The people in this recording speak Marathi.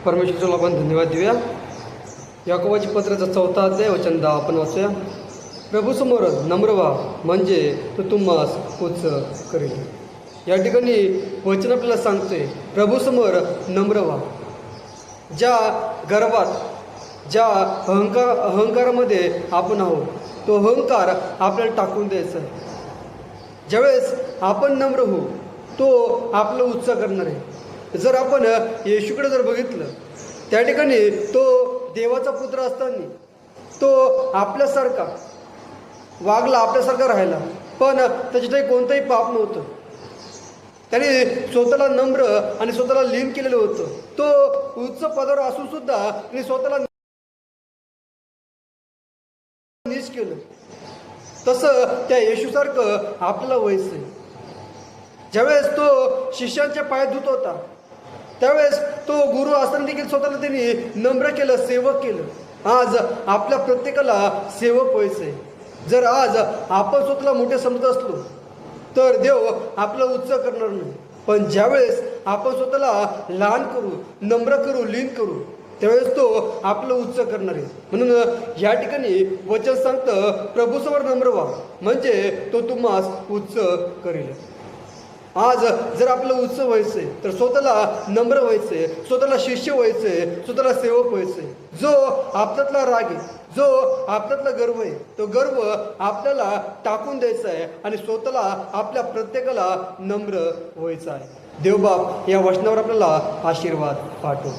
परमेश्वराला आपण धन्यवाद देऊया। याकोबाची पत्राचा 4था अध्याय वचन 10 आपण वाचूया। प्रभूसमोर नम्र व्हा, म्हणजे तो तुम्हास उच्च करेल। या ठिकाणी वचन आपल्याला सांगतोय, प्रभूसमोर नम्र व्हा। ज्या गर्वात, ज्या अहंकारामध्ये आपण आहोत, तो अहंकार आपल्याला टाकून द्यायचा आहे। ज्यावेळेस आपण नम्र होऊ, तो आपलं उच्च करणार आहे। जर आपण येशूकडे जर बघितलं, त्या ठिकाणी तो देवाचा पुत्र असताना तो आपल्यासारखा वागला, आपल्यासारखा राहिला, पण त्याच्यातही कोणतंही पाप नव्हतं। त्याने स्वतःला नम्र आणि स्वतःला लीन केलेलं होतं। तो उच्च पदावर असून सुद्धा त्याने स्वतःला नीच केलं। तसं त्या येशूसारखं आपल्याला व्हायचं आहे। ज्यावेळेस तो शिष्यांच्या पाय धुत होता, त्यावेळेस तो गुरु असताना देखील स्वतःला त्यांनी नम्र केलं, सेवक केलं। आज आपल्या प्रत्येकाला सेवक व्हायचंय। जर आज आपण स्वतःला मोठे समजत असलो तर देव आपलं उच्च करणार नाही, पण ज्यावेळेस आपण स्वतःला लहान करू, नम्र करू, लीन करू, त्यावेळेस तो आपलं उच्च करणार आहे। म्हणून या ठिकाणी वचन सांगतं, प्रभूसमोर नम्र व्हा, म्हणजे तो तुम्हास उच्च करेल। आज जर आपलं उच्च व्हायचंय तर स्वतःला नम्र व्हायचंय, स्वतःला शिष्य व्हायचंय, स्वतःला सेवक व्हायचंय। जो आपल्यातला राग आहे, जो आपल्यातला गर्व आहे, तो गर्व आपल्याला टाकून द्यायचा आहे आणि स्वतःला, आपल्या प्रत्येकाला नम्र व्हायचं आहे। देवबाप या वचनावर आपल्याला आशीर्वाद पाठवो।